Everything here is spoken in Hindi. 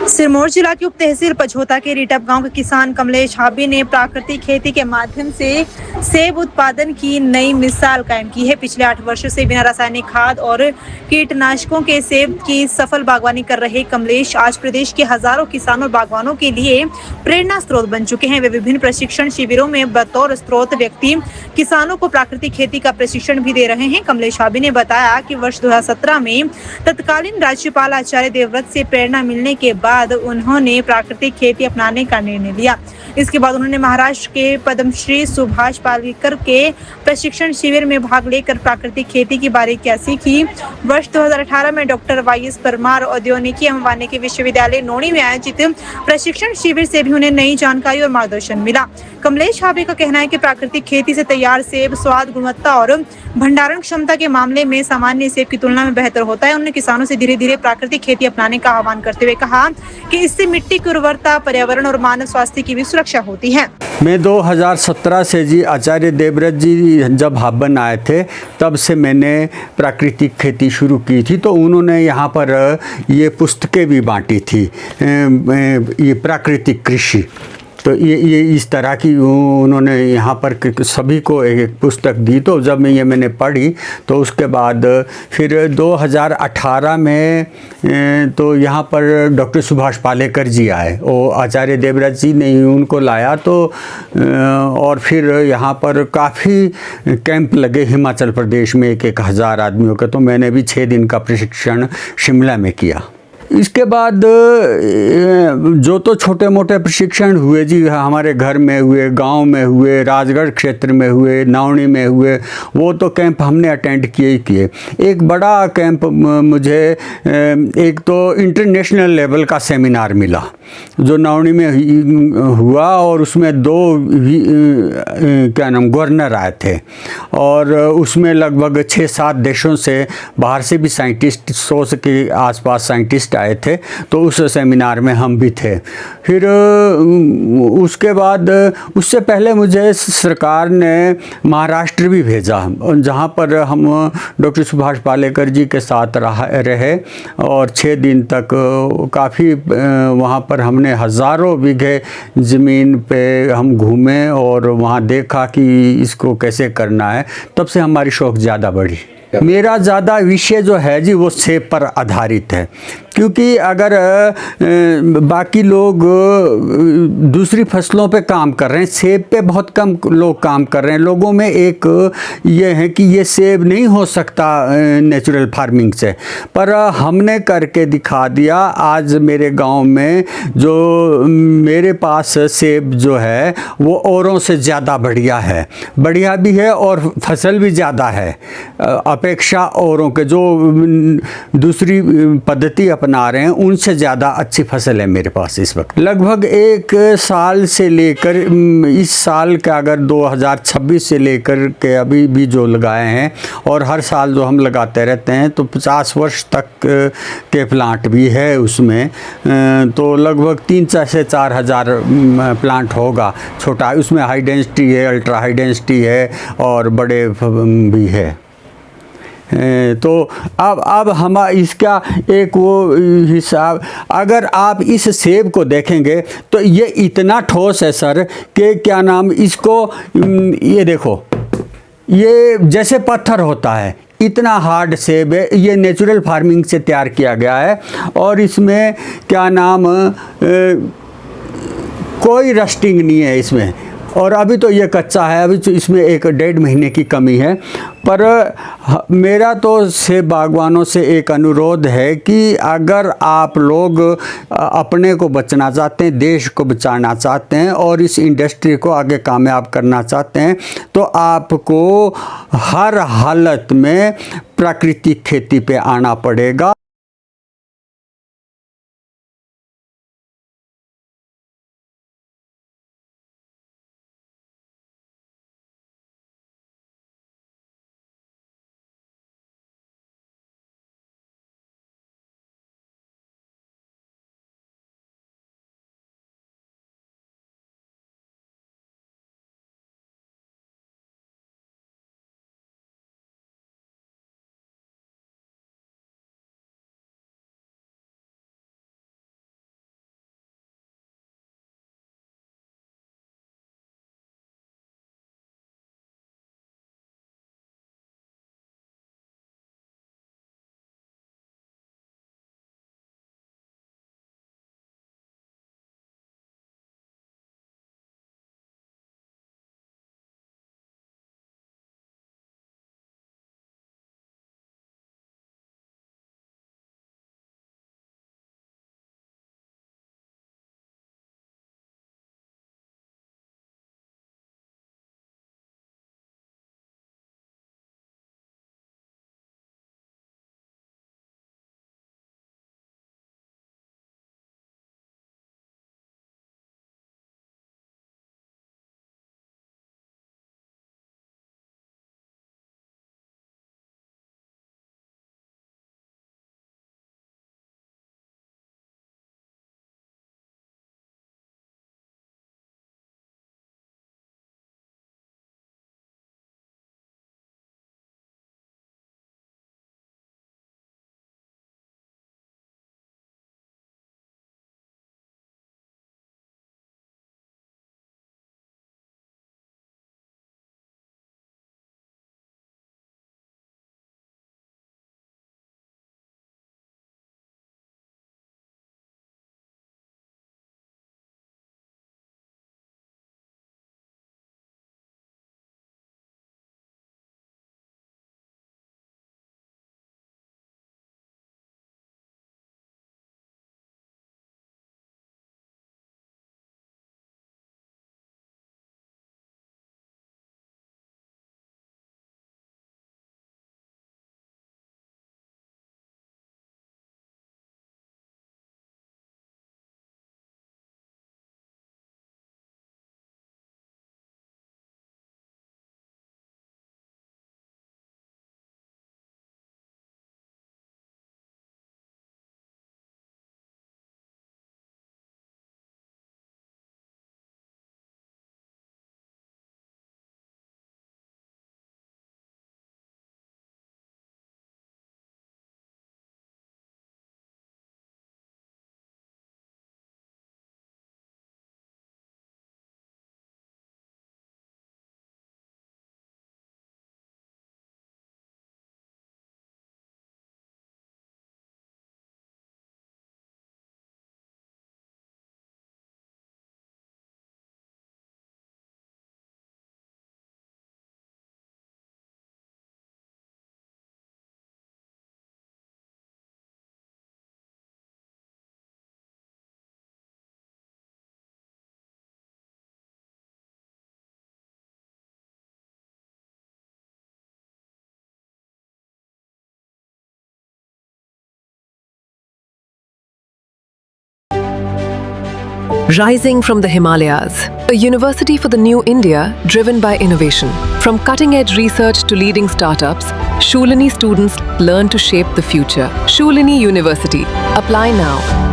सिरमौर जिला की उप तहसील पझोता के रिटप गांव के किसान कमलेश हाबी ने प्राकृतिक खेती के माध्यम से सेब उत्पादन की नई मिसाल कायम की है। पिछले 8 वर्षों से बिना रासायनिक खाद और कीटनाशकों के सेब की सफल बागवानी कर रहे कमलेश आज प्रदेश के हजारों किसानों और बागवानों के लिए प्रेरणा स्रोत बन चुके हैं। वे विभिन्न प्रशिक्षण शिविरों में बतौर स्रोत व्यक्ति किसानों को प्राकृतिक खेती का प्रशिक्षण भी दे रहे हैं। कमलेश हाबी ने बताया कि वर्ष 2017 में तत्कालीन राज्यपाल आचार्य देवव्रत से प्रेरणा मिलने के बाद उन्होंने प्राकृतिक खेती अपनाने का निर्णय लिया। इसके बाद उन्होंने महाराष्ट्र के पद्मश्री सुभाष पालेकर के प्रशिक्षण शिविर में भाग लेकर प्राकृतिक खेती की बारीकियां सीखी। वर्ष 2018 में डॉक्टर वाईएस परमार औद्योगिकी एवं वानिकी विश्वविद्यालय नोनी में आयोजित प्रशिक्षण शिविर से भी उन्हें नई जानकारी और मार्गदर्शन मिला। कमलेश हाबी का कहना है कि प्राकृतिक खेती से तैयार सेब स्वाद, गुणवत्ता और भंडारण क्षमता के मामले में सामान्य सेब की तुलना में बेहतर होता है। उन्होंने किसानों से धीरे धीरे प्राकृतिक खेती अपनाने का आह्वान करते हुए कहा कि इससे मिट्टी की उर्वरता, पर्यावरण और मानव स्वास्थ्य की भी सुरक्षा होती है। मैं 2017 से जी आचार्य देवव्रत जी जब हब्बन आए थे तब से मैंने प्राकृतिक खेती शुरू की थी। तो उन्होंने यहाँ पर ये पुस्तकें भी बांटी थी, ये प्राकृतिक कृषि। तो ये इस तरह की उन्होंने यहाँ पर सभी को एक पुस्तक दी। तो जब मैंने पढ़ी तो उसके बाद फिर 2018 में तो यहाँ पर डॉक्टर सुभाष पालेकर जी आए, वो आचार्य देवव्रत जी ने उनको लाया। तो और फिर यहाँ पर काफ़ी कैंप लगे हिमाचल प्रदेश में, एक हज़ार आदमियों का। तो मैंने भी 6 दिन का प्रशिक्षण शिमला में किया। इसके बाद जो तो छोटे मोटे प्रशिक्षण हुए जी, हमारे घर में हुए, गांव में हुए, राजगढ़ क्षेत्र में हुए, नावनी में हुए, वो तो कैंप हमने अटेंड किए ही किए। एक बड़ा कैंप मुझे एक तो इंटरनेशनल लेवल का सेमिनार मिला जो नावनी में हुआ, और उसमें 2 गवर्नर आए थे, और उसमें लगभग 6-7 देशों से बाहर से भी साइंटिस्ट, 100 के आसपास साइंटिस्ट आए थे। तो उस सेमिनार में हम भी थे। फिर उसके बाद उससे पहले मुझे सरकार ने महाराष्ट्र भी भेजा, जहाँ पर हम डॉक्टर सुभाष पालेकर जी के साथ रहे, और 6 दिन तक काफ़ी वहाँ पर हमने हज़ारों बीघे ज़मीन पे हम घूमे और वहाँ देखा कि इसको कैसे करना है। तब से हमारी शौक़ ज़्यादा बढ़ी। मेरा ज़्यादा विषय जो है जी वो सेब पर आधारित है, क्योंकि अगर बाकी लोग दूसरी फसलों पे काम कर रहे हैं, सेब पे बहुत कम लोग काम कर रहे हैं। लोगों में एक ये है कि ये सेब नहीं हो सकता नेचुरल फार्मिंग से, पर हमने करके दिखा दिया। आज मेरे गांव में जो मेरे पास सेब जो है वो औरों से ज़्यादा बढ़िया है, बढ़िया भी है और फसल भी ज़्यादा है अपेक्षा औरों के जो दूसरी पद्धति अपना रहे हैं उनसे ज़्यादा अच्छी फसल है मेरे पास इस वक्त। लगभग 1 साल से लेकर इस साल का अगर 2026 से लेकर के अभी भी जो लगाए हैं, और हर साल जो हम लगाते रहते हैं, तो 50 वर्ष तक के प्लांट भी है उसमें। तो लगभग 3 से 4 हज़ार प्लांट होगा। छोटा उसमें हाई डेंसिटी है, अल्ट्रा हाई डेंसिटी है, और बड़े भी है। तो अब हम इसका एक वो हिसाब, अगर आप इस सेब को देखेंगे तो ये इतना ठोस है सर कि क्या नाम इसको, ये देखो, ये जैसे पत्थर होता है, इतना हार्ड सेब है। ये नेचुरल फार्मिंग से तैयार किया गया है, और इसमें क्या नाम कोई रस्टिंग नहीं है इसमें। और अभी तो ये कच्चा है, अभी तो इसमें 1-1.5 महीने की कमी है। पर मेरा तो सेब बागवानों से एक अनुरोध है कि अगर आप लोग अपने को बचाना चाहते हैं, देश को बचाना चाहते हैं, और इस इंडस्ट्री को आगे कामयाब करना चाहते हैं, तो आपको हर हालत में प्राकृतिक खेती पे आना पड़ेगा। Rising from the Himalayas, a university for the new India driven by innovation. From cutting-edge research to leading startups, Shoolini students learn to shape the future. Shoolini University. Apply now.